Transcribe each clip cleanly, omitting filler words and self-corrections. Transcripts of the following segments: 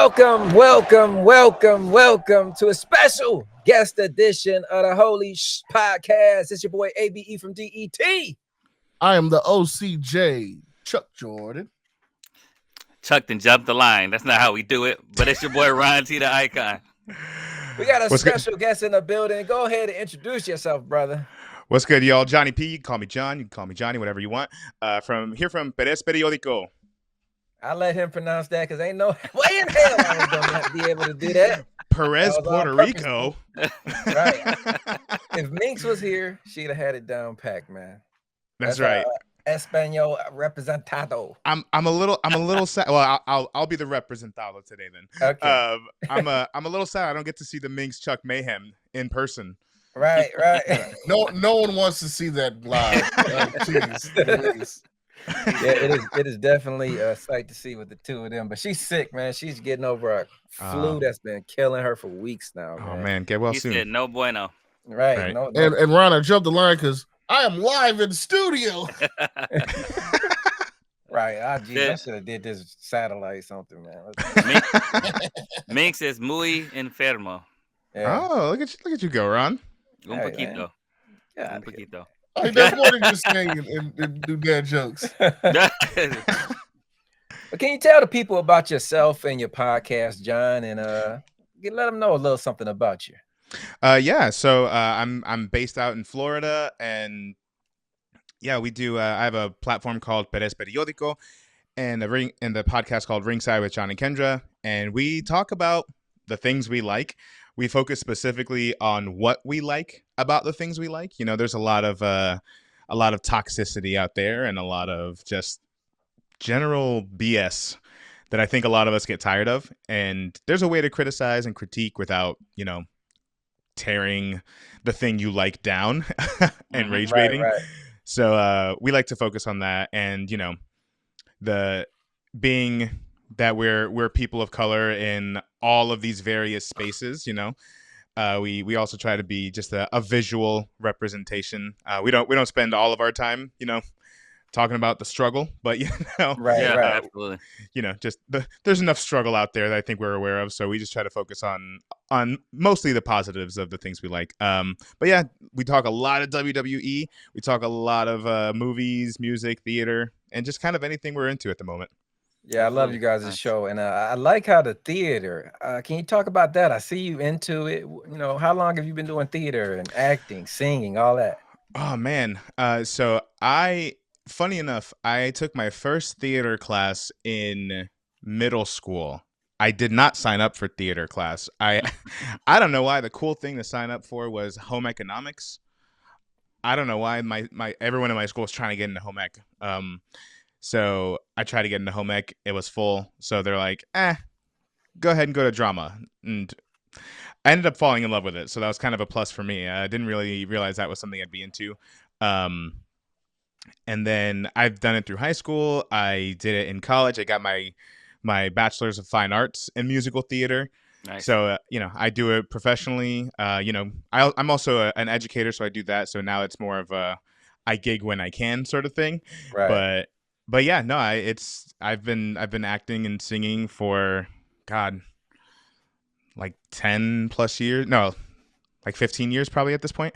Welcome to a special guest edition of the Holy Shhh Podcast. It's your boy ABE from DET. I am the OCJ, Chuck Jordan. Chuck done jumped the line. That's not how we do it, but it's your boy Ryan T, the icon. We got a special guest in the building. Go ahead and introduce yourself, brother. What's good, y'all? Johnny P. You can call me John. You can call me Johnny, whatever you want. From Perez Periódico. I let him pronounce that because ain't no way in hell I was going to be able to do that. Perez, Puerto Rico. Right. If Minx was here, she'd have had it down packed, man. That's right. Espanol representado. I'm a little sad. Well, I'll be the representado today then. Okay. I'm a little sad I don't get to see the Minx Chuck Mayhem in person. Right. No one wants to see that live. Jeez. Yeah, it is definitely a sight to see with the two of them. But she's sick, man. She's getting over a flu that's been killing her for weeks now. Oh man, get well soon. He said no bueno. Right. No. And Ron, I jumped the line because I am live in the studio. Right. I should have did this satellite something, man. Minx is muy enfermo. Yeah. Oh, look at you go, Ron. Un poquito. Yeah. Un poquito. I that's more than just saying and do dad jokes. But can you tell the people about yourself and your podcast, John, and let them know a little something about you? Yeah. So I'm based out in Florida, and yeah, we do. I have a platform called Perez Periódico, and the podcast called Ringside with John and Kendra, and we talk about the things we like. We focus specifically on what we like about the things we like. You know, there's a lot of toxicity out there and a lot of just general BS that I think a lot of us get tired of. And there's a way to criticize and critique without, tearing the thing you like down and rage baiting. Right. So we like to focus on that, and the being that we're people of color in all of these various spaces, we also try to be just a visual representation. We don't spend all of our time, talking about the struggle, but right. Absolutely. Just there's enough struggle out there that I think we're aware of. So we just try to focus on mostly the positives of the things we like. But yeah, we talk a lot of WWE. We talk a lot of movies, music, theater, and just kind of anything we're into at the moment. Yeah, I love you guys' show, and I like how the theater. Can you talk about that? I see you into it. How long have you been doing theater and acting, singing, all that? Oh man, so funny enough, I took my first theater class in middle school. I did not sign up for theater class. I don't know why. The cool thing to sign up for was home economics. I don't know why my everyone in my school was trying to get into home ec. So I tried to get into home ec. It was full. So they're like, go ahead and go to drama. And I ended up falling in love with it. So that was kind of a plus for me. I didn't really realize that was something I'd be into. And then I've done it through high school. I did it in college. I got my bachelor's of fine arts in musical theater. Nice. So, I do it professionally. I'm also an educator, so I do that. So now it's more of I gig when I can sort of thing. Right. But yeah, no, I've been acting and singing for like 10 plus years. No, like 15 years probably at this point.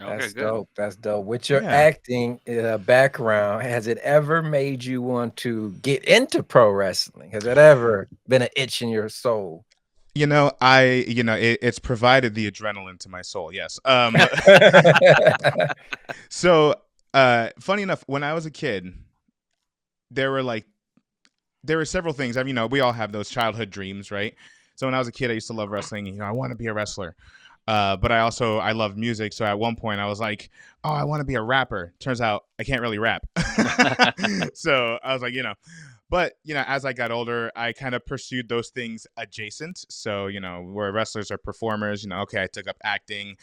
That's dope. That's dope. With your acting background, has it ever made you want to get into pro wrestling? Has it ever been an itch in your soul? It's provided the adrenaline to my soul. Yes. So, funny enough, when I was a kid, there were several things. We all have those childhood dreams, right? So when I was a kid, I used to love wrestling. I want to be a wrestler. But I love music. So at one point I was like, oh, I want to be a rapper. Turns out I can't really rap. So I was like, but as I got older, I kind of pursued those things adjacent. So, where wrestlers are performers, okay, I took up acting.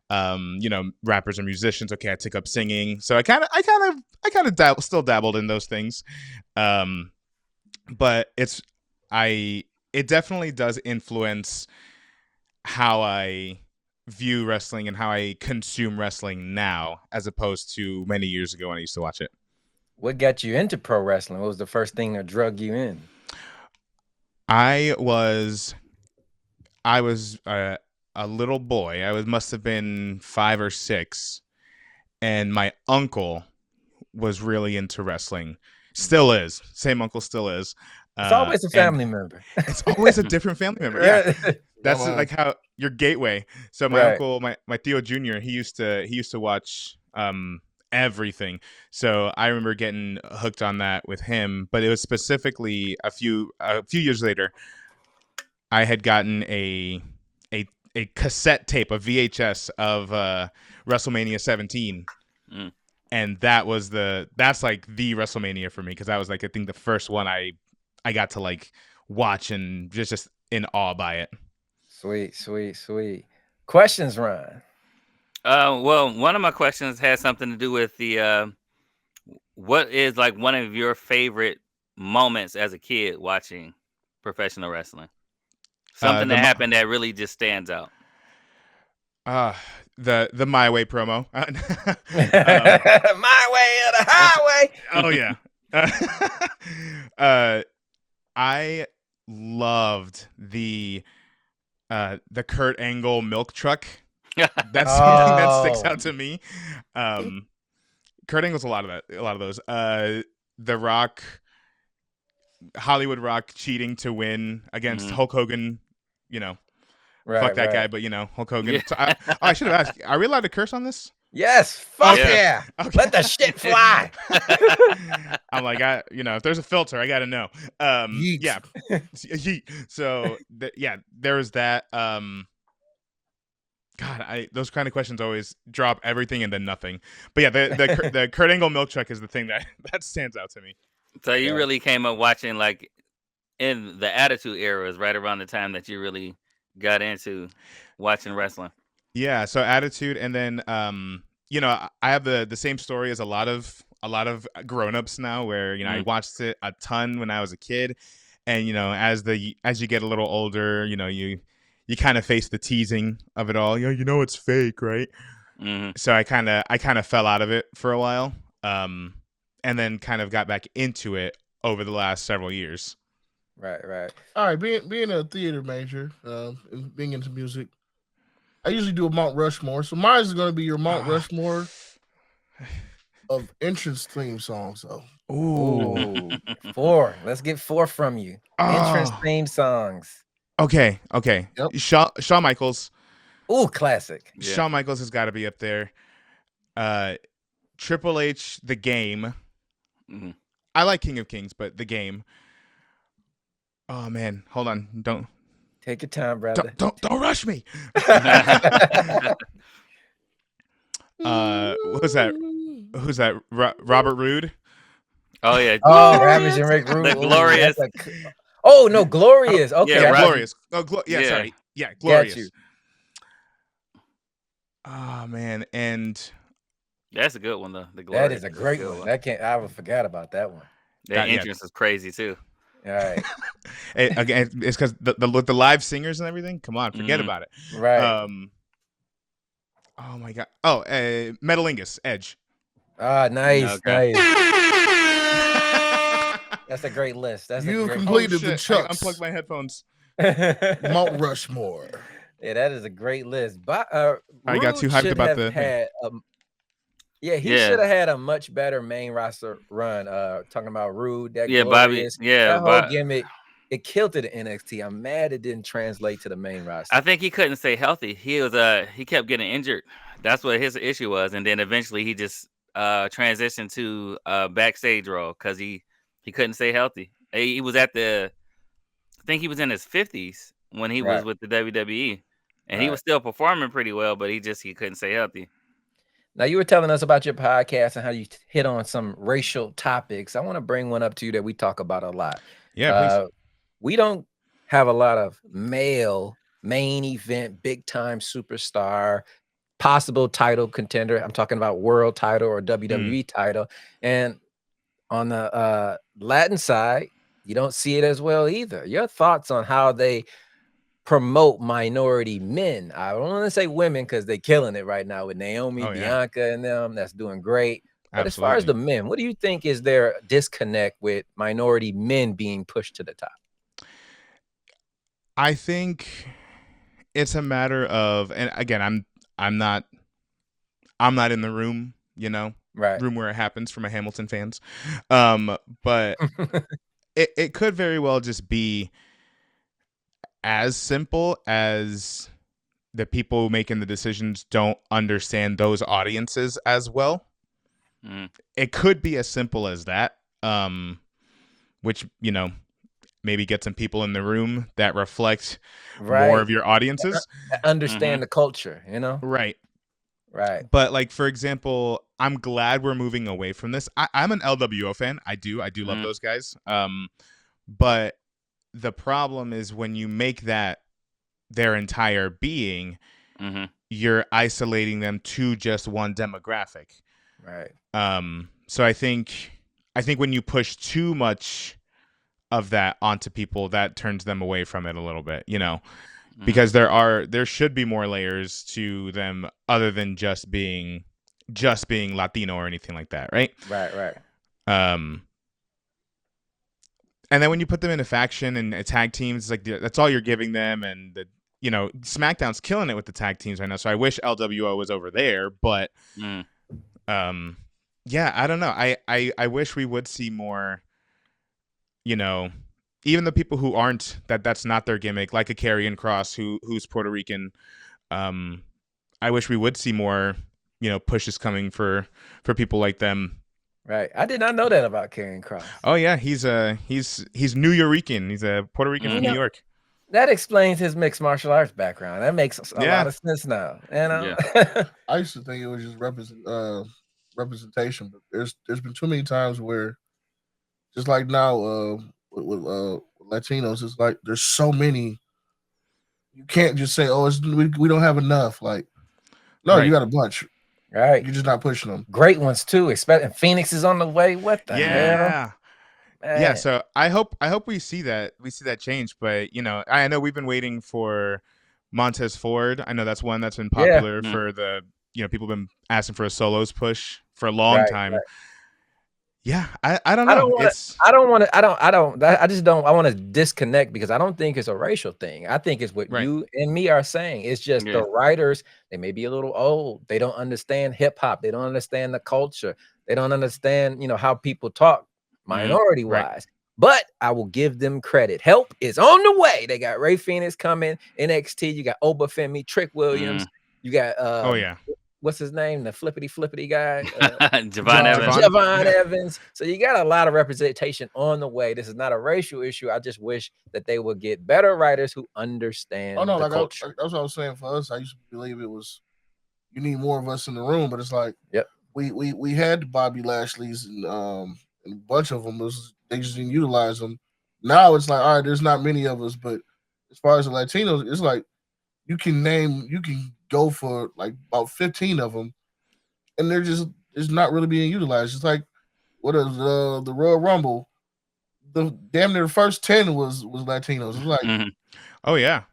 Rappers are musicians. Okay, I took up singing. So I kind of still dabbled in those things. But it definitely does influence how I view wrestling and how I consume wrestling now, as opposed to many years ago when I used to watch it. What got you into pro wrestling? What was the first thing that drug you in? I was a little boy. Must have been 5 or 6, and my uncle was really into wrestling. Still is. Same uncle still is. It's always a And family member. it's always a different family member. Yeah. That's Come on. like how your gateway. So my Right. uncle, my Theo Jr., he used to watch everything. So I remember getting hooked on that with him, but it was specifically a few years later. I had gotten a cassette tape, a VHS of WrestleMania 17. Mm. And that's like the WrestleMania for me, because that was like, I think, the first one I got to like watch and just in awe by it. Sweet. Questions, Ron. Well, one of my questions has something to do with the what is like one of your favorite moments as a kid watching professional wrestling? Something that happened that really just stands out. The My Way promo. My way or the highway. Oh yeah. I loved the Kurt Angle milk truck. That's something that sticks out to me. Kurt Angle's a lot of those. The Rock, Hollywood Rock cheating to win against Hulk Hogan. Fuck that guy, but Hulk Hogan. Yeah. So I should have asked. Are we allowed to curse on this? Yes. Fuck Okay. yeah. Okay. Let the shit fly. I'm like, if there's a filter, I gotta know. Yeet. Yeah. Yeet. So there was that. God, those kind of questions always drop everything and then nothing. But yeah, the Kurt Angle milk truck is the thing that stands out to me. So you really came up watching like in the Attitude Era, is right around the time that you really got into watching wrestling. Yeah, so Attitude, and then I have the same story as a lot of grown-ups now, where I watched it a ton when I was a kid, and as you get a little older, you kind of face the teasing of it all. It's fake, right? Mm-hmm. So I kind of fell out of it for a while, and then kind of got back into it over the last several years. Right. All right, being a theater major, and being into music, I usually do a Mount Rushmore. So mine is going to be your Mount Rushmore of entrance theme songs. So, Ooh, 4. Let's get 4 from you. Entrance theme songs. Okay. Yep. Shawn Michaels. Ooh, classic. Yeah. Shawn Michaels has got to be up there. Triple H, The Game. Mm-hmm. I like King of Kings, but The Game. Oh man, hold on! Don't take your time, brother. Don't rush me. Who's that? Robert Roode. Oh yeah. Oh, Ravage and Rick Rude. The Glorious. Oh no, Glorious. Okay, yeah, Glorious. Oh, sorry. Yeah, Glorious. Got you. Oh man, and that's a good one though. The Glorious. That is a great one. I forgot about that one. That entrance is crazy too. All right. Again, it's because the live singers and everything. Come on, forget about it. Right. Oh my god. Oh, Metalingus, Edge. Ah, nice, Okay. nice. That's a great list. you completed the chucks. I unplugged my headphones. Mount Rushmore. Yeah, that is a great list. But I got too hyped about the. He should have had a much better main roster run. Talking about Rude, that Glorious, Bobby, that whole gimmick, it killed it at NXT. I'm mad it didn't translate to the main roster. I think he couldn't stay healthy. He kept getting injured. That's what his issue was, and then eventually he just transitioned to backstage role because he couldn't stay healthy. He was I think he was in his 50s when he was with the WWE, and he was still performing pretty well, but he couldn't stay healthy. Now, you were telling us about your podcast and how you hit on some racial topics. I want to bring one up to you that we talk about a lot. Yeah, please. We don't have a lot of male main event, big time superstar, possible title contender. I'm talking about world title or WWE title. And on the Latin side, you don't see it as well either. Your thoughts on how they promote minority men? I don't want to say women because they're killing it right now with Naomi, Bianca, and them. That's doing great. But as far as the men, what do you think is their disconnect with minority men being pushed to the top? I think it's a matter of, and again, I'm not in the room, Right. room where it happens for my Hamilton fans. But it could very well just be as simple as the people making the decisions don't understand those audiences as well. It could be as simple as that, which, maybe get some people in the room that reflect more of your audiences. Understand the culture, Right. Right. But like, for example, I'm glad we're moving away from this. I'm an LWO fan. I do love those guys. But the problem is when you make that their entire being, you're isolating them to just one demographic. Right. So I think when you push too much of that onto people, that turns them away from it a little bit, because there should be more layers to them other than just being Latino or anything like that, right? Right. And then when you put them in a faction and tag teams, like that's all you're giving them, and SmackDown's killing it with the tag teams right now. So I wish LWO was over there, but yeah, I don't know. I wish we would see more. Even the people who aren't that's not their gimmick, like a Karrion Kross who's Puerto Rican. I wish we would see more, pushes coming for people like them. Right. I did not know that about Karrion Kross. Oh yeah, he's New Yorican. He's a Puerto Rican from New York. That explains his mixed martial arts background. That makes a lot of sense now. I used to think it was just representation, but there's been too many times where, just like now, with Latinos, it's like there's so many. You can't just say, "Oh, we don't have enough." Like, no, you got a bunch. Right. You're just not pushing them. Great ones too. Expect Phoenix is on the way. What the hell? Yeah. So I hope we see that change. But I know we've been waiting for Montez Ford. I know that's one that's been popular for the people have been asking for a solos push for a long time. Right. Yeah, I don't know. I just don't. I want to disconnect because I don't think it's a racial thing. I think it's what you and me are saying. It's just the writers. They may be a little old. They don't understand hip hop. They don't understand the culture. They don't understand, how people talk minority wise. Right. But I will give them credit. Help is on the way. They got Ray Phoenix coming, NXT. You got Obafemi, Trick Williams. You got what's his name? The flippity guy. Javon Evans. So you got a lot of representation on the way. This is not a racial issue. I just wish that they would get better writers who understand the culture. That's what I was saying for us. I used to believe it was you need more of us in the room, but it's like we had Bobby Lashley's and a bunch of them they just didn't utilize them. Now it's like, all right, there's not many of us, but as far as the Latinos, it's like you can go for like about 15 of them, and they're just not really being utilized. It's like what is the Royal Rumble? The damn near the first 10 was Latinos. It's like, oh yeah,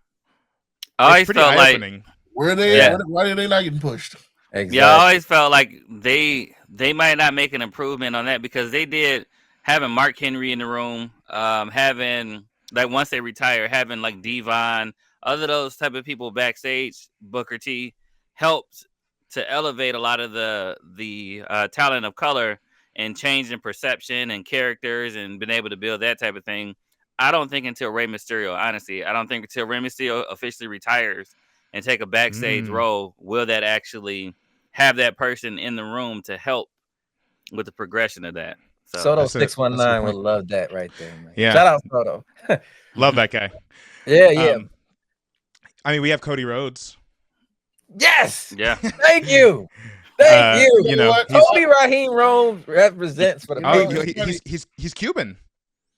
I always felt like where are they? Why are they not getting pushed? Exactly. Yeah, I always felt like they might not make an improvement on that because they did having Mark Henry in the room, having like once they retire, having like Devon. Other those type of people backstage, Booker T, helped to elevate a lot of the talent of color and changing perception and characters and been able to build that type of thing. I don't think until Rey Mysterio, honestly, I don't think until Rey Mysterio officially retires and take a backstage role will that actually have that person in the room to help with the progression of that. So Soto 619 would love that right there, man. Yeah. Shout out Soto. Love that guy. Yeah. I mean, we have Cody Rhodes. Yes. Yeah. Thank you. Thank you. You know, Cody Raheem Rhodes represents for the he's Cuban.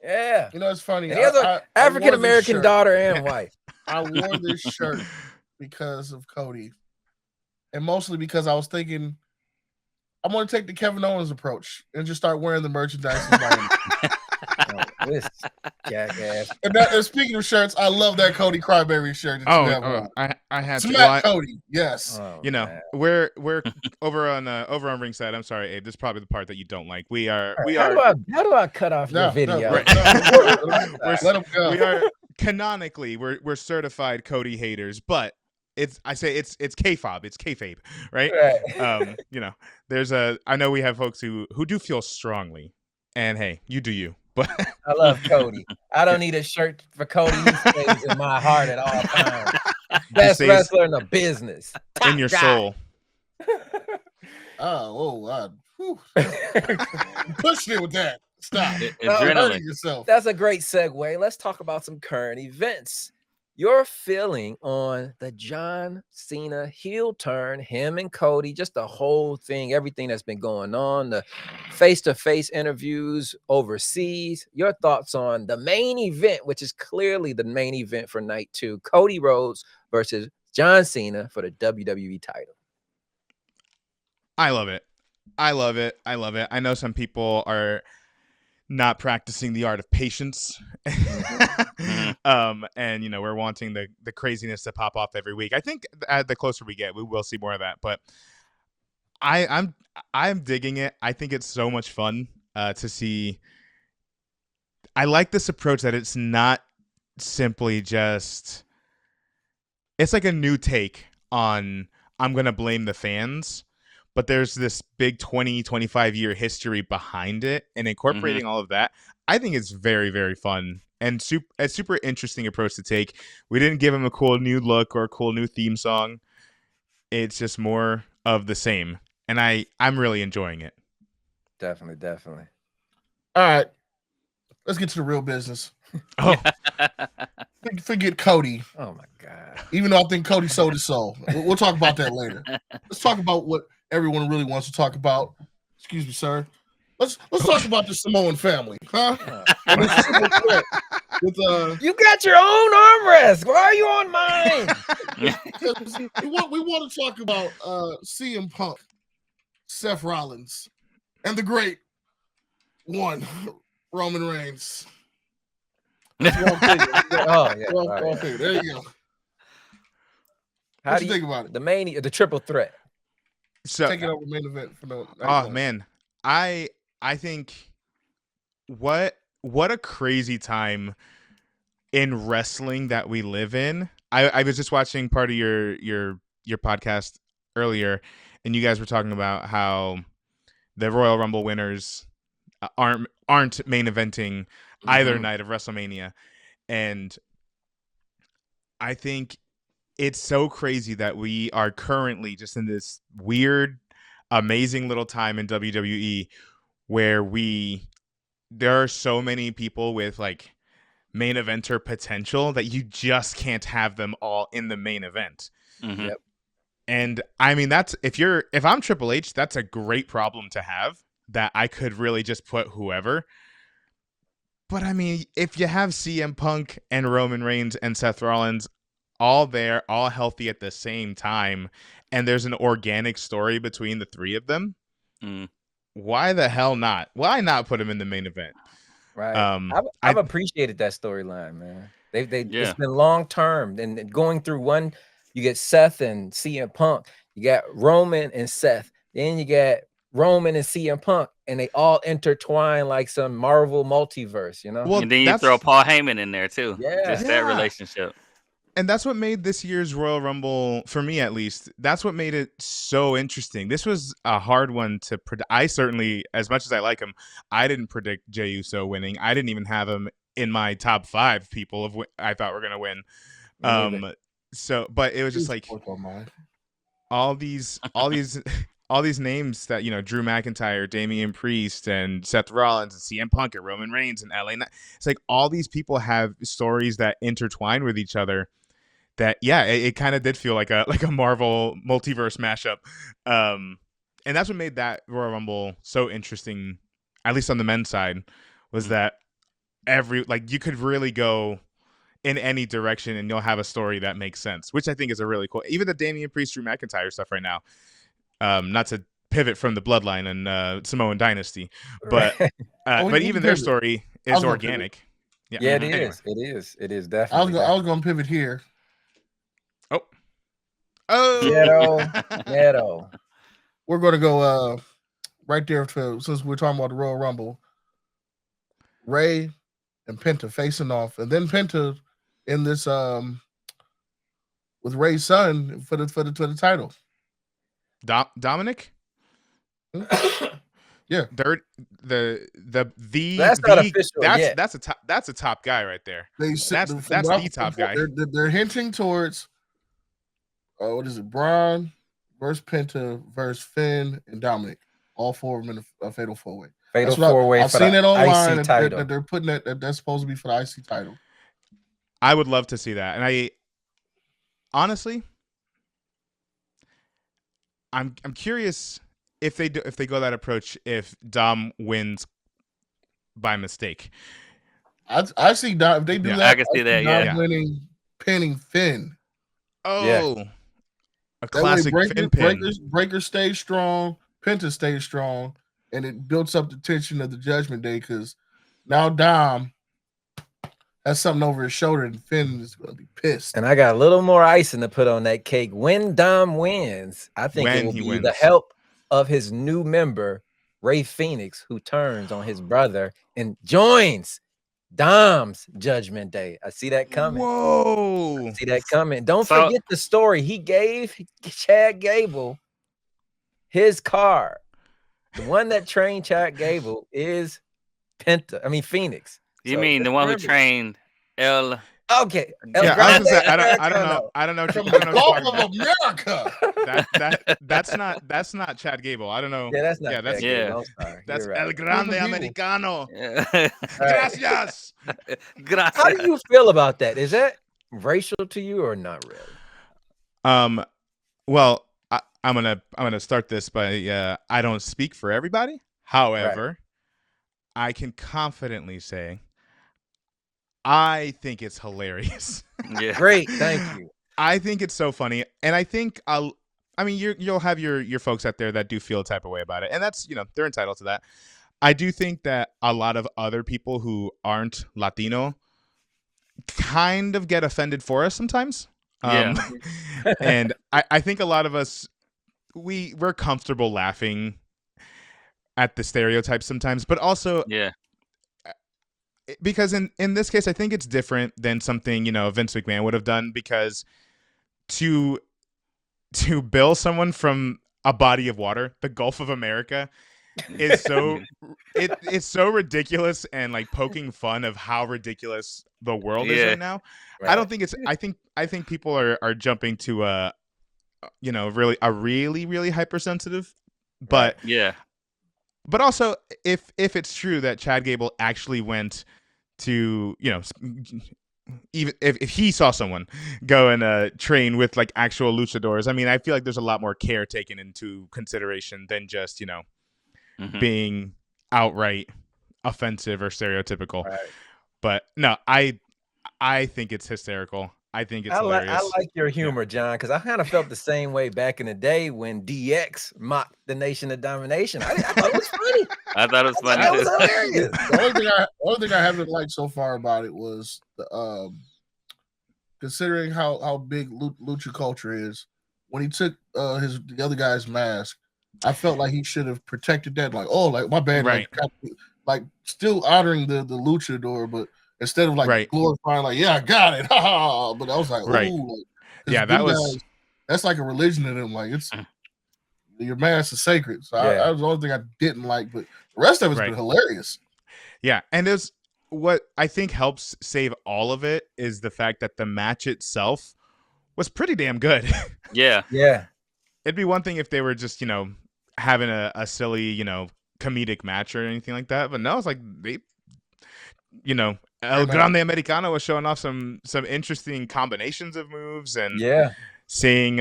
Yeah. It's funny. And he has an African American daughter and wife. I wore this shirt because of Cody, and mostly because I was thinking I'm going to take the Kevin Owens approach and just start wearing the merchandise. This jackass. And speaking of shirts, I love that Cody Cryberry shirt. I had Smack Cody. Yes. Man. We're over on ringside. I'm sorry, Abe. This is probably the part that you don't like. How do I cut off your video? Let him go. We are canonically we're certified Cody haters, but it's kayfabe, it's kayfabe, right? Right. I know we have folks who do feel strongly, and hey, you do you, but I love Cody. I don't need a shirt for Cody. He stays in my heart at all times. Best stays wrestler in the business. in your soul. God. Push it with that. Stop. Adrenaline. Hurting yourself. That's a great segue. Let's talk about some current events. Your feeling on the John Cena heel turn, him and Cody, just the whole thing, everything that's been going on, the face-to-face interviews overseas. Your thoughts on the main event, which is clearly the main event for night 2, Cody Rhodes versus John Cena for the WWE title. I love it. I know some people are not practicing the art of patience. And we're wanting the craziness to pop off every week. I think the closer we get, we will see more of that. But I'm digging it. I think it's so much fun to see. I like this approach that it's not simply just, it's like a new take on I'm gonna blame the fans, but there's this big 20-25 year history behind it, and incorporating all of that, I think it's very, very fun and a super interesting approach to take. We didn't give him a cool new look or a cool new theme song. It's just more of the same, and I'm really enjoying it. Definitely. All right. Let's get to the real business. Oh, Forget Cody. Oh my God. Even though I think Cody sold his soul. We'll talk about that later. Let's talk about what everyone really wants to talk about. Excuse me, sir. Let's talk about the Samoan family, huh? And this triple threat with You got your own armrest. Why are you on mine? we want to talk about CM Punk, Seth Rollins, and the great one, Roman Reigns. Oh yeah. Wrong figure. There you go. How What do you think about it? the triple threat? so Take it over main event for the. oh man, I think what a crazy time in wrestling that we live in. I was just watching part of your podcast earlier, and you guys were talking about how the Royal Rumble winners aren't main eventing either night of WrestleMania, and I think it's so crazy that we are currently just in this weird, amazing little time in WWE where there are so many people with like main eventer potential that you just can't have them all in the main event. Yep. And I mean, if I'm Triple H, that's a great problem to have, that I could really just put whoever. But I mean, if you have CM Punk and Roman Reigns and Seth Rollins all there, all healthy at the same time, and there's an organic story between the three of them, why the hell not? Why not put them in the main event? Right. I've appreciated that storyline, man. It's been long term, and going through one, you get Seth and CM Punk, you got Roman and Seth, then you got Roman and CM Punk, and they all intertwine like some Marvel multiverse, Well, and then you throw Paul Heyman in there too. Yeah. That relationship. And that's what made this year's Royal Rumble, for me at least, that's what made it so interesting. This was a hard one to predict. I certainly, as much as I like him, I didn't predict Jey Uso winning. I didn't even have him in my top 5 people of I thought were going to win. But it was just like all these names that, Drew McIntyre, Damian Priest, and Seth Rollins, and CM Punk, and Roman Reigns, and LA. It's like all these people have stories that intertwine with each other. That it kind of did feel like a Marvel multiverse mashup, and that's what made that Royal Rumble so interesting. At least on the men's side, was that you could really go in any direction and you'll have a story that makes sense, which I think is a really cool. Even the Damian Priest, Drew McIntyre stuff right now. Not to pivot from the Bloodline and Samoan Dynasty, but but even their story is organic. Yeah, it is. It is definitely. I was going to pivot here. Ghetto. We're going to go right there since we're talking about the Royal Rumble. Ray and Penta facing off, and then Penta in this with Ray's son for the title. Dominic. Yeah, That's Not official yet. That's a top guy right there. That's the top guy. They're hinting towards what is it? Braun versus Penta versus Finn and Dominic. All four of them in a fatal four-way. Fatal four-way. I've seen it online that they're putting that's supposed to be for the IC title. I would love to see that, and I honestly, I'm curious if they go that approach, if Dom wins by mistake. I see Dom. If they do that, I can see that. Dom winning, pinning Finn. Oh, yeah. A classic Finn pin. Breaker stays strong, Penta stays strong, and it builds up the tension of the Judgment Day because now Dom has something over his shoulder, and Finn is going to be pissed. And I got a little more icing to put on that cake. When Dom wins, I think it will be the help of his new member, Ray Phoenix, who turns on his brother and joins Dom's Judgment Day. I see that coming. Whoa. I see that coming. Don't forget the story. He gave Chad Gable his car. The one that trained Chad Gable is Phoenix. You mean the one who trained L? Okay. Yeah, I was gonna say, I don't know. I don't know. From the Gulf of America. That's not Chad Gable. I don't know. Yeah, that's not. Yeah, that's Gable. That's right. El Grande Americano. Gracias. Gracias. How do you feel about that? Is that racial to you or not really? Well, I'm gonna start this by I don't speak for everybody. However, I can confidently say I think it's hilarious. Yeah. Great, thank you. I think it's so funny, and I think you'll have your folks out there that do feel a type of way about it, and that's they're entitled to that. I do think that a lot of other people who aren't Latino kind of get offended for us sometimes. And I think a lot of us we're comfortable laughing at the stereotypes sometimes, but also because in this case, I think it's different than something Vince McMahon would have done, because to bill someone from a body of water, the Gulf of America, is so it's so ridiculous and like poking fun of how ridiculous the world is right now. Right. I don't think it's. I think people are jumping to really hypersensitive, but but also if it's true that Chad Gable actually went to even if he saw someone go and train with like actual luchadors, I mean, I feel like there's a lot more care taken into consideration than just being outright offensive or stereotypical. Right. But no, I think it's hysterical. I think it's hilarious. I like your humor, John, because I kind of felt the same way back in the day when DX mocked the Nation of Domination. I thought it was funny. I thought it was funny. That was hilarious. The only thing I haven't liked so far about it was the considering how big lucha culture is. When he took the other guy's mask, I felt like he should have protected that. Like, oh, like my bad, right? Like still honoring the luchador, but instead of like glorifying, like, yeah, I got it, but I was like, ooh, like, that's like a religion to them. Like, it's your mask is sacred. So that was the only thing I didn't like, but the rest of it's been hilarious. Yeah, and there's what I think helps save all of it is the fact that the match itself was pretty damn good. Yeah. It'd be one thing if they were just having a silly comedic match or anything like that, but no, it's like they El Grande Americano was showing off some interesting combinations of moves, and seeing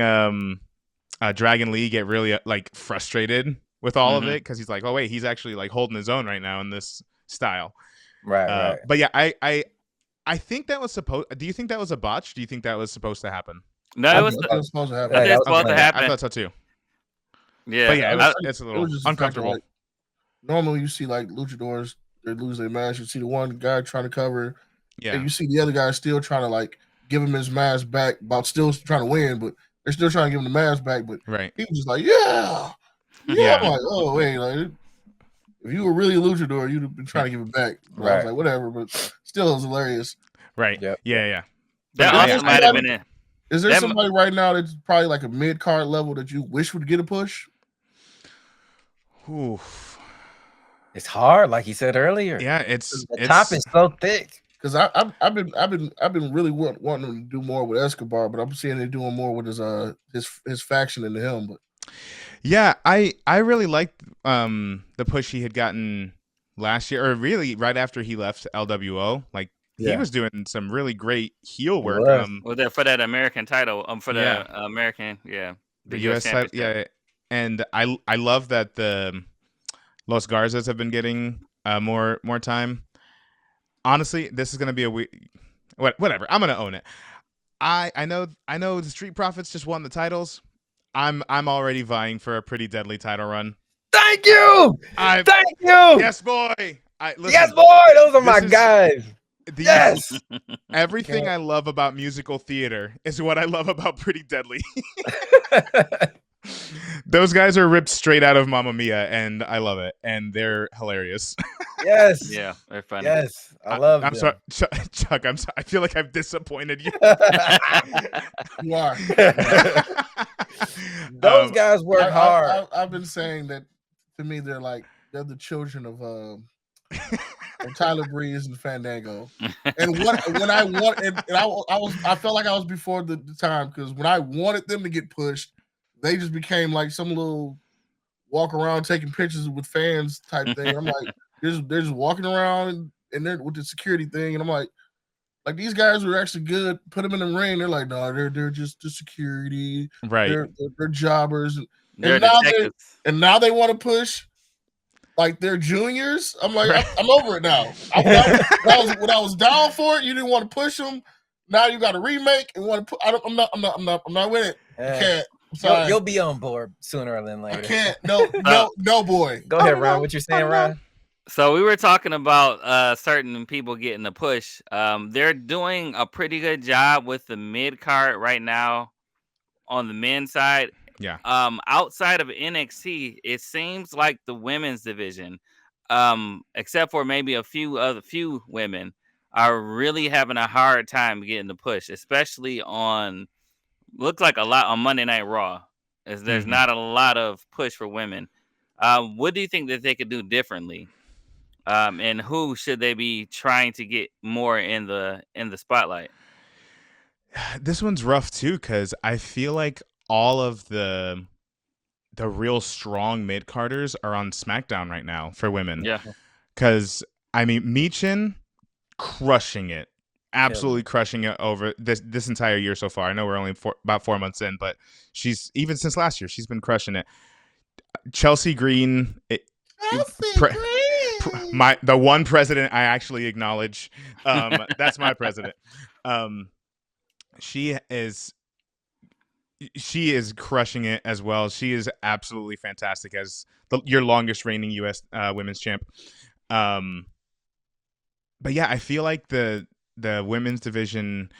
Dragon Lee get really like frustrated with all of it because he's like, oh wait, he's actually like holding his own right now in this style. Right. But yeah, I think that was supposed. Do you think that was a botch? Do you think that was supposed to happen? No, it was supposed to happen. I think it's supposed to happen. I thought so too. Yeah, but yeah, it's a little uncomfortable. Like, normally, you see like luchadors. They lose their mask. You see the one guy trying to cover. Yeah. And you see the other guy still trying to like give him his mask back, about still trying to win, but they're still trying to give him the mask back. But he was just like, yeah. I'm like, oh wait, like if you were really a luchador, you'd have been trying to give it back. But I was like, whatever, but still it was hilarious. Right. Yeah. That I, also I, might have been it. Is there That somebody right now that's probably like a mid card level that you wish would get a push? oof. It's hard, like he said earlier. Yeah, The top is so thick. Because I've been really wanting them to do more with Escobar, but I'm seeing they're doing more with his faction into him. But yeah, I really liked the push he had gotten last year, or really right after he left LWO. Like he was doing some really great heel work. was that for that American title? For Yeah. the American, The US title, yeah. And I love that the Los Garzas have been getting more time. Honestly, this is gonna be whatever. I'm gonna own it. I know the Street Profits just won the titles. I'm already vying for a pretty deadly title run. Thank you. Thank you. Yes, boy. Listen, yes, boy. Those are my guys. Yes. Everything I love about musical theater is what I love about Pretty Deadly. Those guys are ripped straight out of Mamma Mia, and I love it, and they're hilarious. Yes. Yeah, they're funny. Yes, I love. I'm sorry, Chuck. I'm sorry. I feel like I've disappointed you. you are. Those guys work hard. I've been saying that to me, they're the children of Tyler Breeze and Fandango. And when I want, and I felt like I was before the time, because when I wanted them to get pushed, they just became like some little walk around taking pictures with fans type thing. I'm like, they're just walking around and they're with the security thing, and I'm like these guys are actually good. Put them in the ring. They're like, no, they're just the security. Right. They're jobbers. And now they want to push like they're juniors. I'm like, right. I'm over it now. When I was down for it, you didn't want to push them. Now you got a remake and want to put. I'm not with it. I can't. You'll be on board sooner than later. I can't. No, boy. Go ahead, Ron. What you saying, Ron? So we were talking about certain people getting the push. They're doing a pretty good job with the mid card right now on the men's side. Yeah. Outside of NXT, it seems like the women's division, except for maybe a few women, are really having a hard time getting the push, especially on. Looks like a lot on Monday Night Raw. There's not a lot of push for women. What do you think that they could do differently? And who should they be trying to get more in the spotlight? This one's rough too, because I feel like all of the real strong mid carders are on SmackDown right now for women. Yeah. Because I mean, Michin crushing it. Absolutely crushing it over this entire year so far. I know we're only about 4 months in, but she's, even since last year, she's been crushing it. Chelsea Green, the one president I actually acknowledge. That's my president. She is crushing it as well. She is absolutely fantastic as your longest reigning U.S. Women's champ. But yeah, I feel like the women's division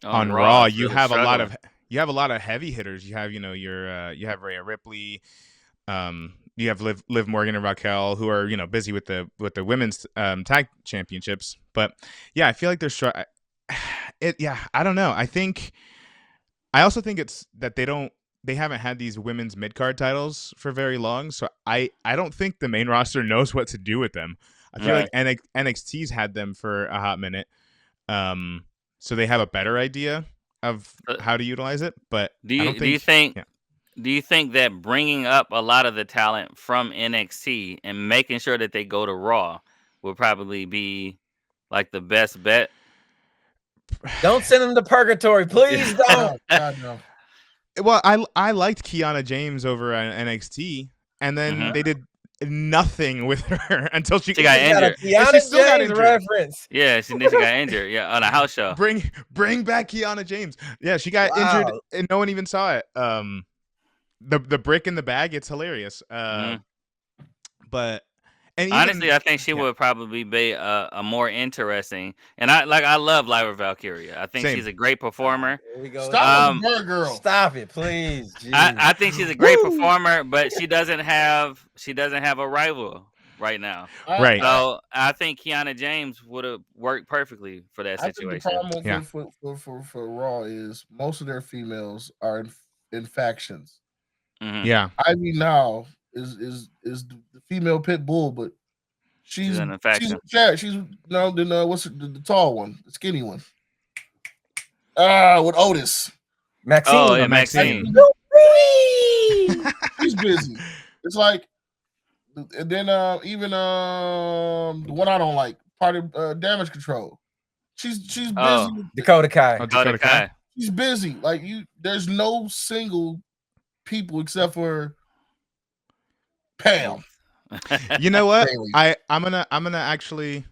on Raw, you really have struggling. You have a lot of heavy hitters. You have, you have Rhea Ripley, you have Liv Morgan and Raquel, who are, busy with the women's tag championships. But yeah, I feel like they're I don't know. I also think it's that they haven't had these women's mid-card titles for very long. So I don't think the main roster knows what to do with them. I feel like NXT's had them for a hot minute. So they have a better idea of how to utilize it. But do you think that bringing up a lot of the talent from NXT and making sure that they go to Raw will probably be like the best bet? Don't send them to purgatory, please. Don't. God, no. Well, I liked Kiana James over at NXT, and then they did nothing with her until she got injured. Kiana James reference. Yeah, she got injured. Yeah, on a house show. Bring back Kiana James. Yeah, she got injured, and no one even saw it. The brick in the bag, it's hilarious. But honestly, I think she would probably be a more interesting. And I love Lyra Valkyria. I think she's a great performer. Here we go. Stop it, bird girl. Stop it, please. I think she's a great performer, but she doesn't have a rival. right now. Right. So I think Kiana James would have worked perfectly for that I think the situation. problem Yeah. for Raw is most of their females are in factions. Hmm. Yeah. Ivy now is the female pit bull, but She's in a she's faction. she's no then what's the tall one, the skinny one? With Otis. Oh Maxine. yeah, Maxine. Maxine. She's busy. It's like, and then even the one I don't like, part of Damage Control. She's busy. Oh, Dakota Kai. Oh, Dakota Dakota Kai. Kai. She's busy. Like there's no single people except for Pam. You know what? Bailey. I'm gonna actually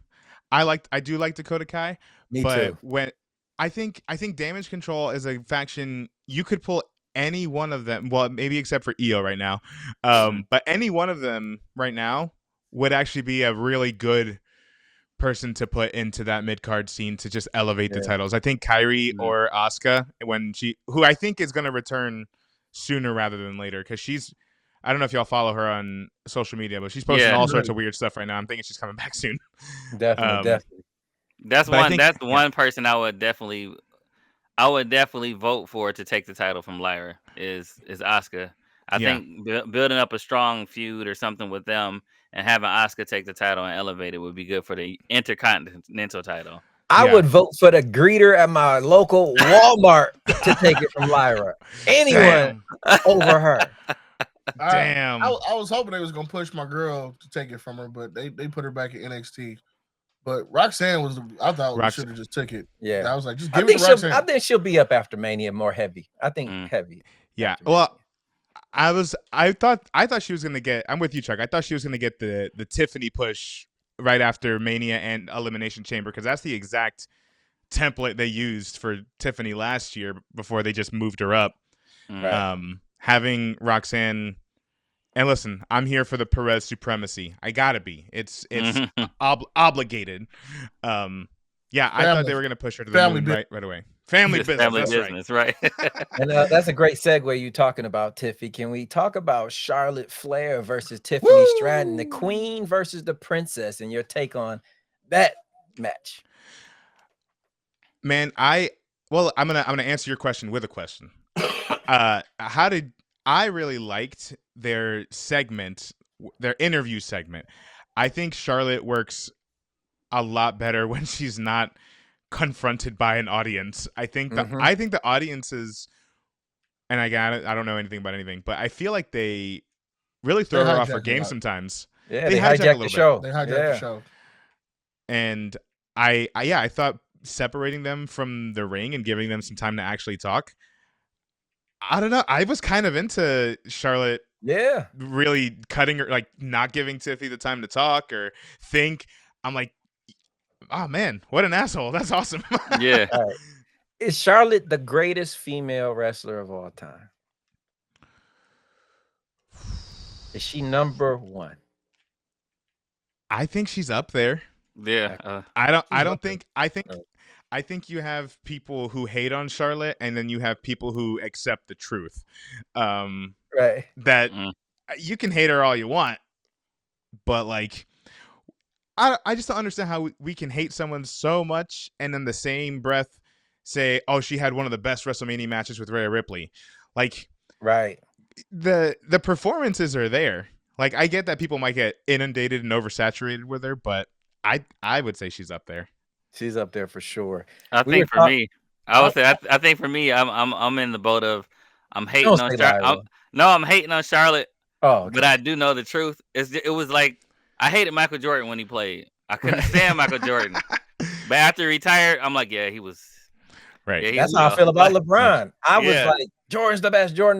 I do like Dakota Kai, Me but too. when I think Damage Control is a faction you could pull any one of them. Well, maybe except for EO right now, but any one of them right now would actually be a really good person to put into that mid card scene to just elevate the Yeah. titles. I think Kyrie Mhm. or Asuka who I think is going to return sooner rather than later because she's. I don't know if y'all follow her on social media, but she's posting Yeah. all sorts of weird stuff right now. I'm thinking she's coming back soon. Definitely, definitely. That's But I one. think- That's yeah. one person I would definitely vote for to take the title from Lyra is Asuka. I Yeah. think building up a strong feud or something with them and having Asuka take the title and elevate it would be good for the Intercontinental title. I Yeah. would vote for the greeter at my local Walmart to take it from Lyra. Anyone Damn. over her. Damn. I was hoping they was gonna push my girl to take it from her, but they put her back in NXT. But Roxanne I thought we should have just took it. Yeah. I was like, just I give it think to Roxanne. I think she'll be up after Mania more heavy. I think heavy. Yeah. after Well, Mania. I thought she was gonna get. I'm with you, Chuck. I thought she was gonna get the Tiffany push right after Mania and Elimination Chamber because that's the exact template they used for Tiffany last year before they just moved her up. Right. Having Roxanne, and listen, I'm here for the Perez supremacy. I gotta be. It's obligated. Yeah, I thought they were gonna push her to the moon right away. Family business. Family That's business, right? And that's a great segue you talking about, Tiffy. Can we talk about Charlotte Flair versus Tiffany Stratton, the queen versus the princess, and your take on that match? Man, I'm gonna answer your question with a question. I really liked their segment, their interview segment. I think Charlotte works a lot better when she's not confronted by an audience. I think the audiences, and I don't know anything about anything, but I feel like they really throw her off her game sometimes. Yeah, they hijack the show. They hijack the show. And I thought separating them from the ring and giving them some time to actually talk. I don't know. I was kind of into Charlotte. Yeah. Really cutting her, like not giving Tiffy the time to talk or think. I'm like, oh man, what an asshole. That's awesome. Yeah. Right. Is Charlotte the greatest female wrestler of all time? Is she number one? I think she's up there. Yeah. I think you have people who hate on Charlotte, and then you have people who accept the truth. Right. That you can hate her all you want, but like, I just don't understand how we can hate someone so much, and in the same breath say, "Oh, she had one of the best WrestleMania matches with Rhea Ripley." Like, right. The performances are there. Like, I get that people might get inundated and oversaturated with her, but I would say she's up there. She's up there for sure. I think for me, I think for me, I'm in the boat of I'm hating on Charlotte. I'm hating on Charlotte. Oh, okay. But I do know the truth. It was like I hated Michael Jordan when he played. I couldn't stand Michael Jordan. But after he retired, I'm like, yeah, he was right. Yeah, that's how I feel about LeBron. I was like, Jordan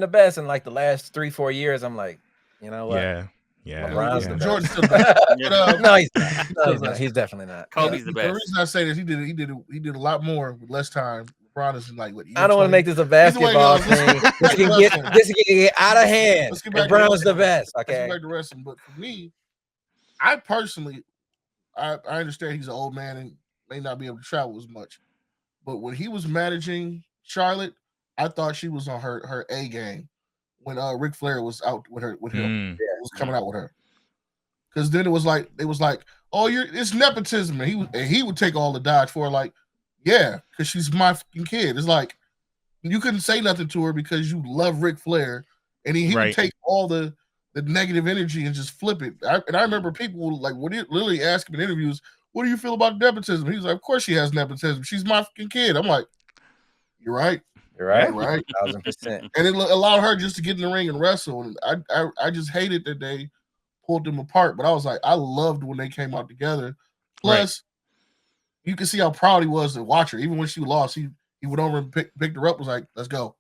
the best. And like the last 3-4 years, I'm like, you know what? Yeah. LeBron's the best. Jordan's still the best. No, he's not. No, he's not. He's definitely not. Kobe's the best. The reason I say this, he did a lot more with less time. LeBron is like what? I don't want to make this a basketball thing. This can get out of hand. LeBron's the best. Okay. Let's get back to wrestling. But for me, I personally, I understand he's an old man and may not be able to travel as much. But when he was managing Charlotte, I thought she was on her A game when Ric Flair was out with him. Was coming out with her. Because then it was like oh, it's nepotism, and he would take all the dodge for like, yeah, because she's my fucking kid. It's like you couldn't say nothing to her because you love Ric Flair, and he would Right. take all the negative energy and just flip it. And I remember people like would literally ask him in interviews, "What do you feel about nepotism?" He was like, "Of course she has nepotism. She's my fucking kid." I'm like, "You're right, You're right. you're right." 1,000%. And it allowed her just to get in the ring and wrestle. And I just hated that they pulled them apart. But I was like, I loved when they came out together. Plus, you can see how proud he was to watch her. Even when she lost, he went over and picked her up. Was like, let's go.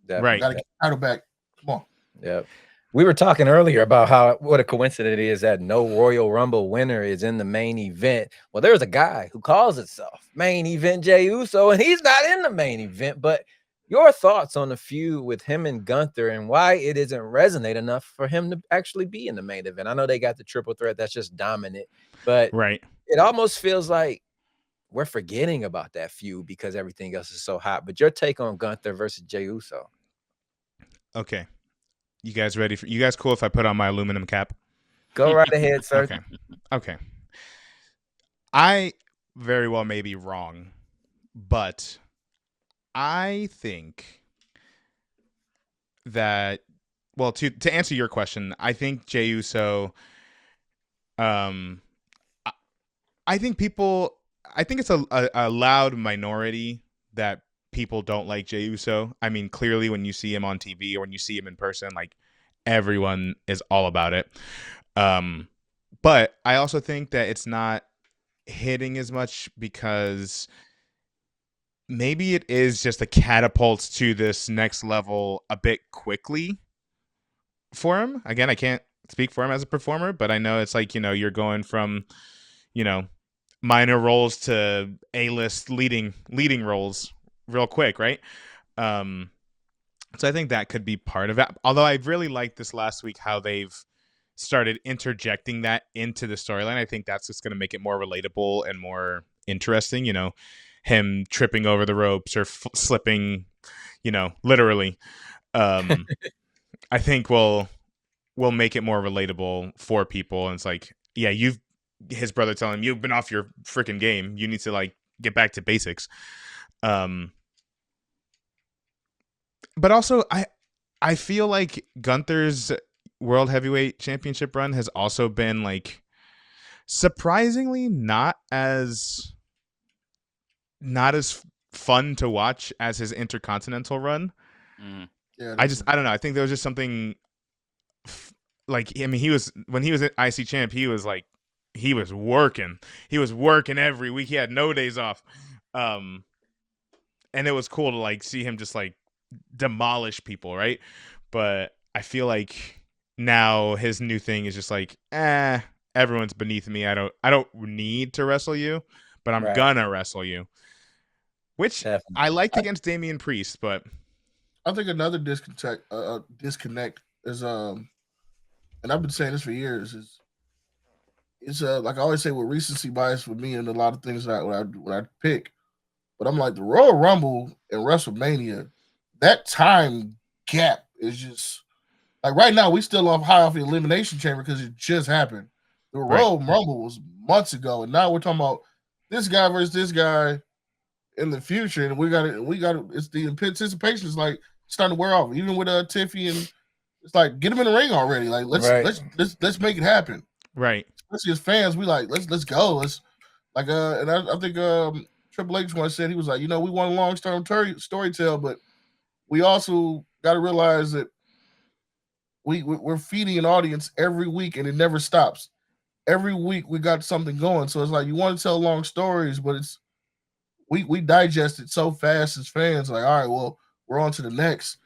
Definitely. Got to get the title back. Come on. Yep. We were talking earlier about what a coincidence it is that no Royal Rumble winner is in the main event. Well, there's a guy who calls himself Main Event Jey Uso, and he's not in the main event. But your thoughts on the feud with him and Gunther and why it isn't resonate enough for him to actually be in the main event? I know they got the triple threat that's just dominant, but it almost feels like we're forgetting about that feud because everything else is so hot. But your take on Gunther versus Jey Uso? Okay. You guys ready you guys cool if I put on my aluminum cap? Go right ahead, sir. Okay. I very well may be wrong, but I think that, well, to answer your question, I think Jey Uso, I think it's a loud minority that people don't like Jey Uso. I mean, clearly when you see him on TV or when you see him in person, like everyone is all about it. But I also think that it's not hitting as much because maybe it is just a catapult to this next level a bit quickly for him. Again, I can't speak for him as a performer, but I know it's like, you're going from, minor roles to A-list leading roles real quick, right? So I think that could be part of it. Although I really liked this last week how they've started interjecting that into the storyline. I think that's just going to make it more relatable and more interesting. Him tripping over the ropes or slipping, literally. I think will make it more relatable for people. And it's like, yeah, his brother telling him, you've been off your freaking game. You need to like get back to basics. But also, I feel like Gunther's World Heavyweight Championship run has also been like surprisingly not as fun to watch as his Intercontinental run. Yeah, I don't know. I think there was just something like, I mean, when he was at IC champ, he was working. He was working every week. He had no days off. And it was cool to like see him just like demolish people, right? But I feel like now his new thing is just like, everyone's beneath me. I don't need to wrestle you, but I'm gonna wrestle you. Which definitely. I liked against Damian Priest, but I think another disconnect is and I've been saying this for years, it's like I always say with recency bias with me and a lot of things that when I pick. But I'm like the Royal Rumble and WrestleMania, that time gap is just like right now we still high off the Elimination Chamber because it just happened. The Royal Rumble was months ago, and now we're talking about this guy versus this guy in the future, and we got it. It's the anticipation is like starting to wear off. Even with Tiffy, and it's like get him in the ring already. Like let's make it happen. Right. Especially as fans, we like let's go. Let's like and I think Triple H once said he was like, we want a long-term storytell, but we also got to realize that we're feeding an audience every week, and it never stops. Every week we got something going, so it's like you want to tell long stories, but it's we digest it so fast as fans. Like, all right, well, we're on to the next,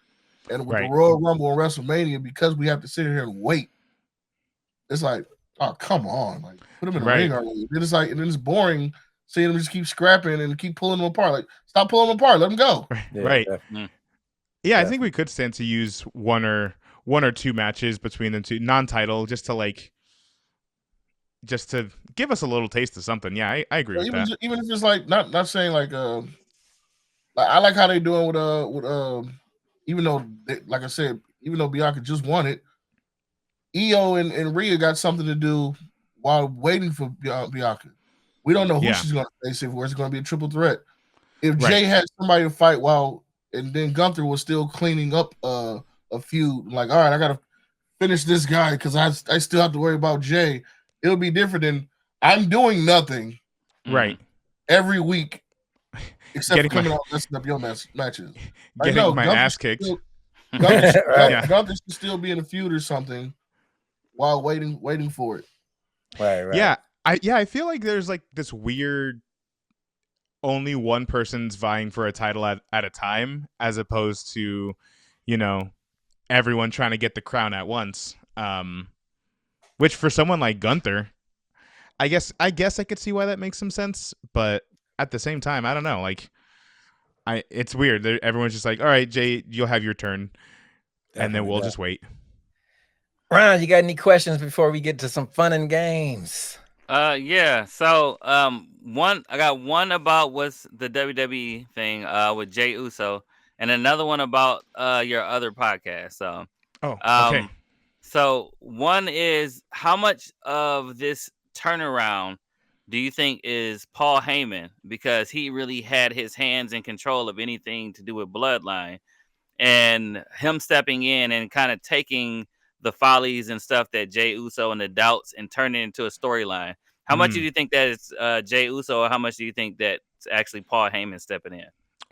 and with the Royal Rumble and WrestleMania, because we have to sit here and wait. It's like, oh, come on, like put them in the ring already. It's like, and then it's boring. Seeing them just keep scrapping and keep pulling them apart. Like, stop pulling them apart. Let them go. Yeah, I think we could stand to use one or two matches between the two, non-title, just to give us a little taste of something. Yeah, I agree with that. Even if it's like not saying like I like how they doing with even though like I said, even though Bianca just won it, Io and Rhea got something to do while waiting for Bianca. We don't know who she's going to face, if it's going to be a triple threat. If Jay had somebody to fight and then Gunther was still cleaning up a feud, like, all right, I got to finish this guy because I still have to worry about Jay. It'll be different than I'm doing nothing every week except for coming out and messing up your matches. Getting my ass kicked. Gunther should still be in a feud or something while waiting for it. Right. Yeah. I feel like there's like this weird only one person's vying for a title at a time, as opposed to, everyone trying to get the crown at once. Which for someone like Gunther, I guess I could see why that makes some sense, but at the same time, I don't know. Like, it's weird. Everyone's just like, all right, Jay, you'll have your turn, and then we'll just wait. Ron, you got any questions before we get to some fun and games? Yeah. So, I got one about what's the WWE thing with Jey Uso, and another one about your other podcast. So, okay. So one is, how much of this turnaround do you think is Paul Heyman, because he really had his hands in control of anything to do with Bloodline, and him stepping in and kind of taking the follies and stuff that Jey Uso and the doubts and turning it into a storyline? How much do you think that it's Jey Uso, or how much do you think that's actually Paul Heyman stepping in?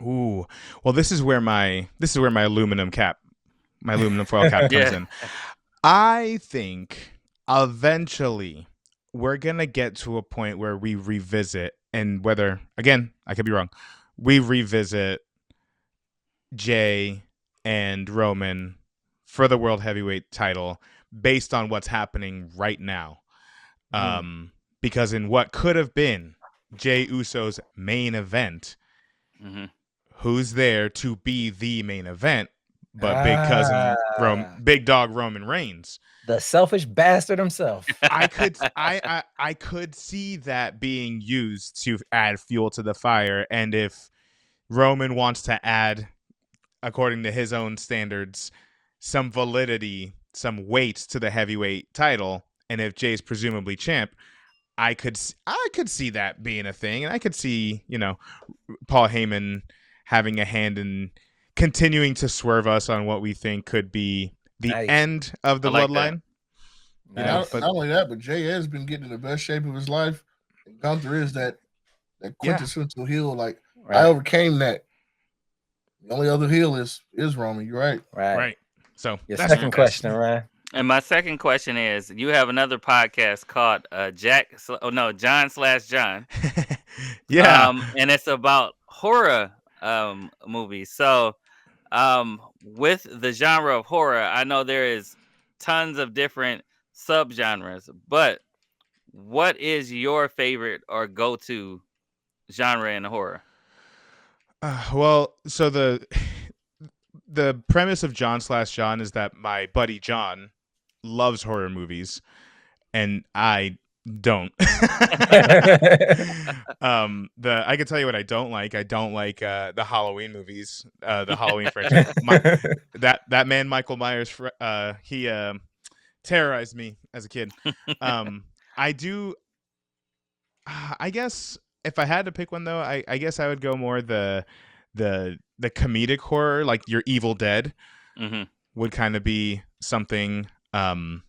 Ooh, well, this is where my aluminum foil cap comes in. I think eventually we're gonna get to a point where we revisit, and whether, again, I could be wrong, we revisit Jay and Roman for the World Heavyweight title based on what's happening right now. Because in what could have been Jey Uso's main event, who's there to be the main event but big cousin Big Dog Roman Reigns, the selfish bastard himself. I could see that being used to add fuel to the fire, and if Roman wants to add, according to his own standards, some validity, some weight to the heavyweight title, and if Jay's presumably champ, I could see that being a thing, and I could see, Paul Heyman having a hand in continuing to swerve us on what we think could be the end of the bloodline. Not only that, but Jay has been getting in the best shape of his life. And Gunther is that quintessential heel. Like, I overcame that. The only other heel is Roman. You're right. Right. So your second question, Ryan. And my second question is, you have another podcast called John/John. Yeah. And it's about horror movies. So with the genre of horror, I know there is tons of different subgenres, but what is your favorite or go-to genre in horror? Well, so the premise of John/John is that my buddy John loves horror movies, and I don't. I can tell you what I don't like. I don't like the Halloween movies, the Halloween franchise. That man Michael Myers, he terrorized me as a kid. I guess if I had to pick one though, I guess I would go more the comedic horror, like your Evil Dead would kind of be something I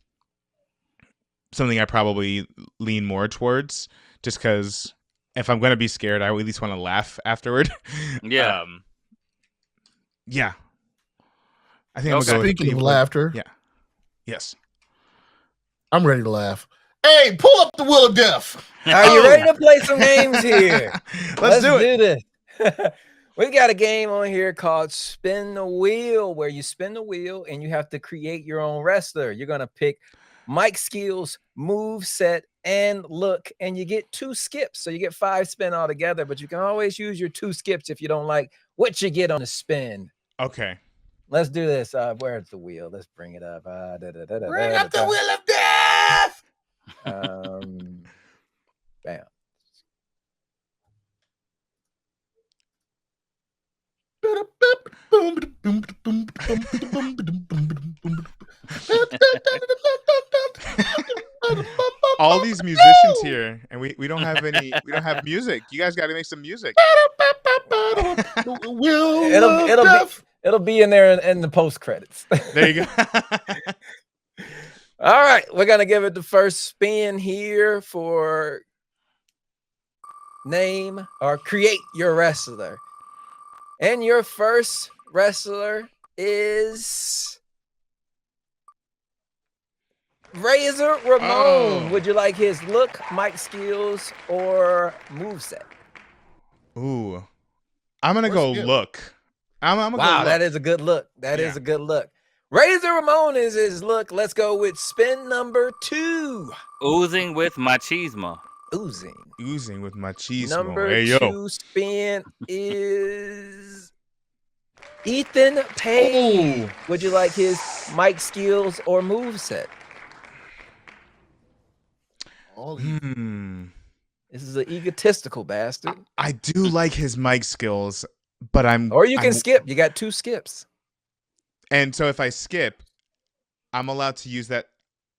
probably lean more towards, just because if I'm going to be scared, I at least want to laugh afterward. Yeah. Yeah. I think I'm going to go speaking of laughter. Yeah. Yes. I'm ready to laugh. Hey, pull up the Wheel of Death. Are you ready to play some games here? Let's do this. We've got a game on here called Spin the Wheel, where you spin the wheel and you have to create your own wrestler. You're going to pick mic skills, move set, and look, and you get 2 skips. So you get 5 spin altogether, but you can always use your 2 skips if you don't like what you get on the spin. Okay. Let's do this. Where's the wheel? Let's bring it up. Bring up the Wheel of Death. Bam. all these musicians here, and we don't have music. You guys got to make some music. It'll be in there in the post credits. There you go. All right, we're gonna give it the first spin here for name or create your wrestler, and your first wrestler is Razor Ramon. Oh. Would you like his look, mic skills, or moveset? Ooh, I'm gonna Where's go Skip? look. I'm gonna go Wow, look. that is a good look. That is a good look. Razor Ramon is his look. Let's go with spin number 2. Oozing with machismo. Oozing with machismo. number Hey, yo. 2 spin is Ethan Page. Ooh. Would you like his mic skills or moveset? This is an egotistical bastard. I do like his mic skills, but Or you can skip. You got 2 skips. And so if I skip, I'm allowed to use that.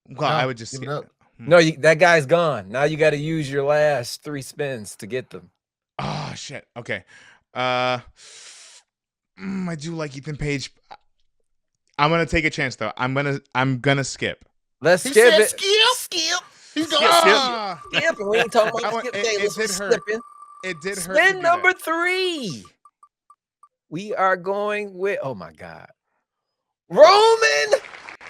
Well, I would just skip. Up. No, that guy's gone. Now you got to use your last 3 spins to get them. Oh shit. Okay. I do like Ethan Page. I'm gonna take a chance though. I'm gonna skip. Let's He skip said it. skip. He's going Skip. And we ain't talking about skip day. Let's did skip hurt. it. It did hurt. Spin number 3. We are going with, oh my God, Roman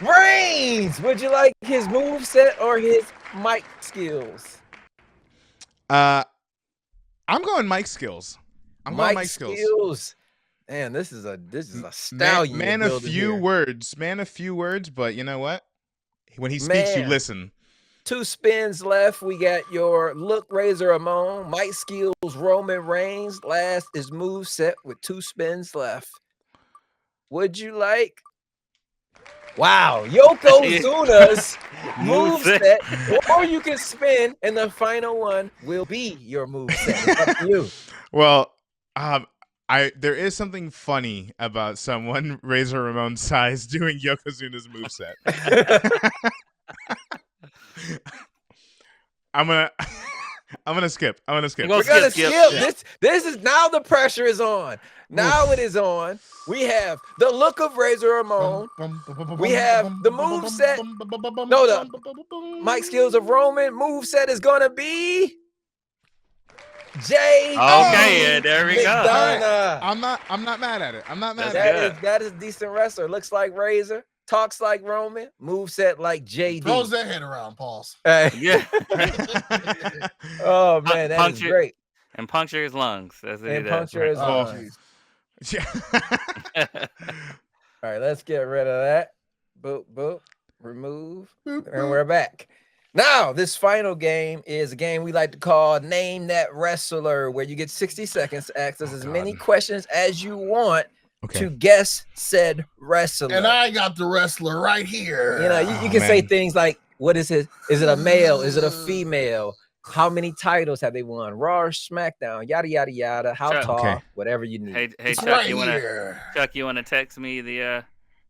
Reigns. Would you like his moveset or his mic skills? I'm going mic skills. I'm going mic skills. Man, this is a stallion. Man of few here. words. Man of few words, but you know what? When he speaks, you listen. 2 spins left. We got your look, Razor Ramon. Mic skills, Roman Reigns. Last is moveset with 2 spins left. Would you like? Wow, Yokozuna's moveset, or you can spin, and the final one will be your moveset. It's up to you. Well, there is something funny about someone Razor Ramon's size doing Yokozuna's moveset. I'm gonna skip. We're gonna skip. This is now the pressure is on. Now it is on. We have the look of Razor Ramon. We have the moveset. No, the mic skills of Roman. Moveset is gonna be Jay. Okay, yeah, there we go. McDonough. I'm not mad at it. I'm not mad at it. That is a decent wrestler. Looks like Razor. Talks like Roman. Moveset like JD. Throws that head around, pause. Yeah. Oh man, that is great. And puncture his lungs. That's it. And puncture his lungs. Yeah. All right, let's get rid of that. Boop, boop. Remove. And we're back. Now, this final game is a game we like to call Name That Wrestler, where you get 60 seconds to ask us as many questions as you want to guess said wrestler. And I got the wrestler right here. You know, you can say things like, what is his? Is it a male? Is it a female? How many titles have they won? Raw or SmackDown? Yada, yada, yada. How tall? Whatever you need. Hey, Chuck, right you want to text me the...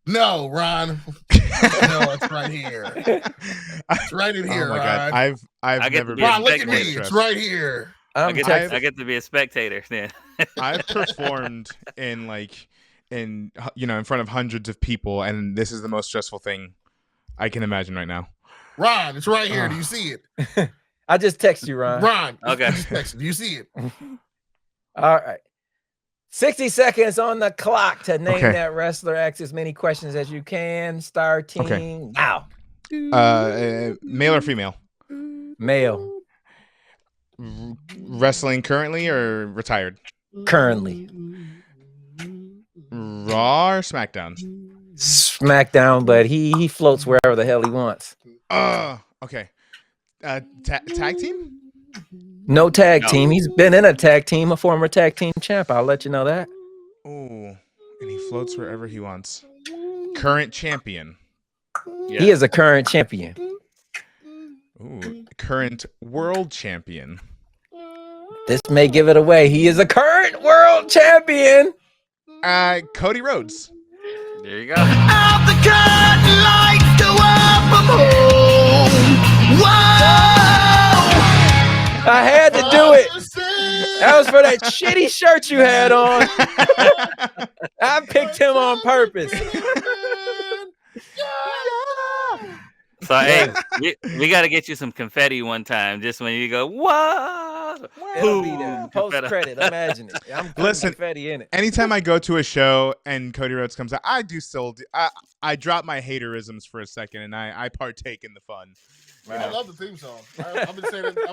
No, Ron. No, it's right here. It's right in here, Oh my Ron. God. I've never been. Ron, look at me. It's right here. I get to be a spectator then. I've performed in in front of hundreds of people, and this is the most stressful thing I can imagine right now. Ron, it's right here. Do you see it? I just text you, Ron. Ron, okay. Do you see it? All right. 60 seconds on the clock to name that wrestler. Ask as many questions as you can. Starting now. Male or female? Male. Wrestling currently or retired? Currently. Raw or SmackDown? SmackDown, but he floats wherever the hell he wants. Okay. Tag team? No tag team. He's been in a tag team, a former tag team champ. I'll let you know that. Ooh, and he floats wherever he wants. Current champion. Yeah. He is a current champion. Ooh, current world champion. This may give it away. He is a current world champion. Cody Rhodes. There you go. Out the curtain lights go up, I'm home. I had to do it. That was for that shitty shirt you had on. I picked him on purpose. So hey, we got to get you some confetti one time, just when you go, whoa! It'll be there. Boom, Post confetti. credit. Imagine it. I'm putting Listen, confetti in it. Anytime I go to a show and Cody Rhodes comes out, I do still do. I drop my haterisms for a second and I partake in the fun. I love the theme song. I've been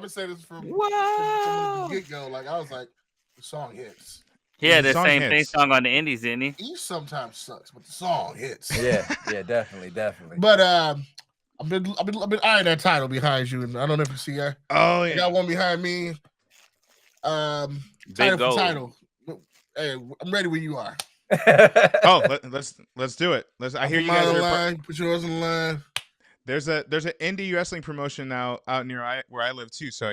saying this from the get go. Like I was like, the song hits. He had The the song same hits. song on the Indies, didn't he? He sometimes sucks, but the song hits. Yeah, definitely. But I've been eyeing that title behind you, and I don't know if you see that. Oh I got one behind me. Big goal. Title. Hey, I'm ready when you are. Oh, let's do it. I hear you guys Mine are. line, put yours on the line. There's an indie wrestling promotion now out near where I live too. So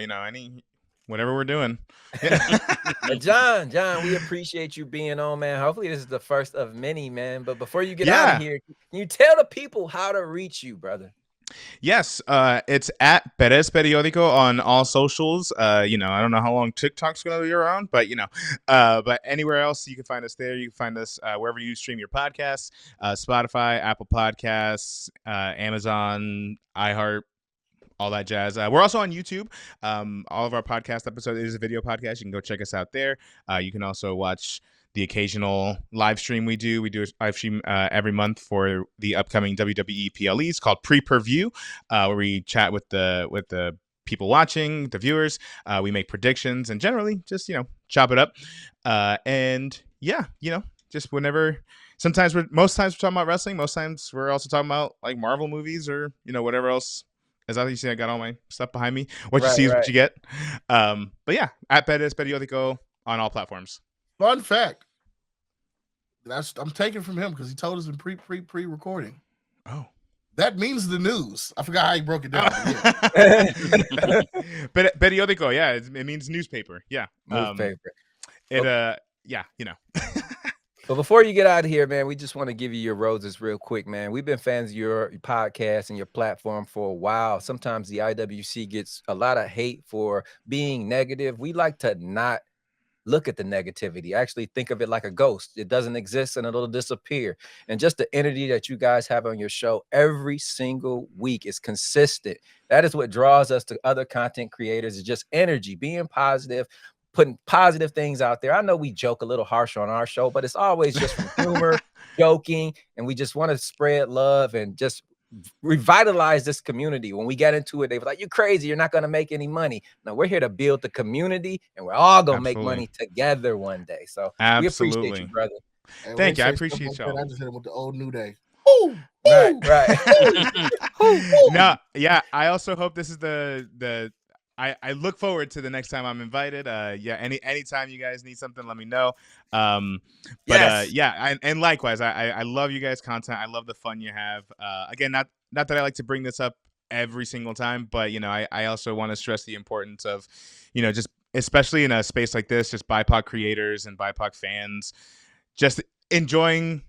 whatever we're doing. But John, we appreciate you being on, man. Hopefully this is the first of many, man. But before you get out of here, can you tell the people how to reach you, brother? Yes, it's at Perez Periódico on all socials. I don't know how long TikTok's going to be around, but but anywhere else you can find us there. You can find us wherever you stream your podcasts, Spotify, Apple Podcasts, Amazon, iHeart, all that jazz. We're also on YouTube. All of our podcast episodes is a video podcast. You can go check us out there. You can also watch the occasional live stream we do. We do a live stream every month for the upcoming WWE PLEs called Pre-Per-View, where we chat with the people watching, the viewers. We make predictions and generally just chop it up. Just whenever. Most times we're talking about wrestling. Most times we're also talking about like Marvel movies or whatever else. As you see, I got all my stuff behind me. What you see is what you get. But yeah, at Perez Periódico on all platforms. Fun fact. I'm taking from him because he told us in pre-recording. Oh. That means the news. I forgot how he broke it down. Periódico, yeah. It means newspaper. Yeah. Newspaper. But before you get out of here, man, we just want to give you your roses real quick, man. We've been fans of your podcast and your platform for a while. Sometimes the IWC gets a lot of hate for being negative. We like to not look at the negativity. Actually think of it like a ghost. It doesn't exist and it'll disappear. And just the energy that you guys have on your show every single week is consistent. That is what draws us to other content creators, is just energy, being positive, putting positive things out there. I know we joke a little harsh on our show, but it's always just from humor, joking, and we just want to spread love and just revitalize this community. When we get into it, they were like, "You're crazy. You're not going to make any money." No, we're here to build the community, and we're all going to make money together one day. So we appreciate you, brother. Thank you. I appreciate y'all. I just hit him with the old New Day. Right. No, yeah. I also hope this is the. I look forward to the next time I'm invited. Anytime you guys need something, let me know. And likewise, I love you guys' content. I love the fun you have. Again, not that I like to bring this up every single time, but I also want to stress the importance of, just especially in a space like this, just BIPOC creators and BIPOC fans, just enjoying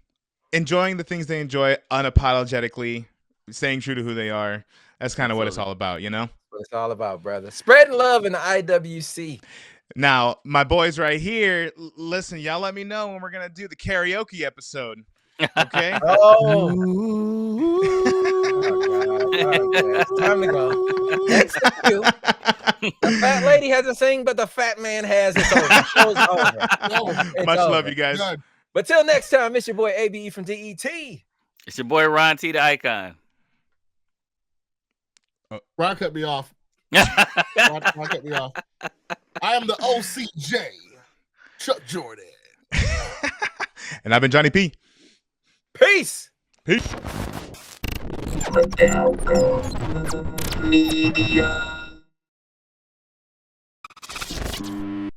the things they enjoy unapologetically, staying true to who they are. That's kind of what it's all about, What it's all about, brother. Spreading love in the IWC. Now, my boys right here, listen, y'all let me know when we're going to do the karaoke episode. Okay? Oh, it's time to go. Next to you. The fat lady hasn't sing, but the fat man has. It's over. The show's over. Much love, you guys. But till next time, it's your boy ABE from DET. It's your boy Ron T, the Icon. Ron cut me off. Ron cut me off. I am the OCJ, Chuck Jordan. And I've been Johnny P. Peace. Peace. Media.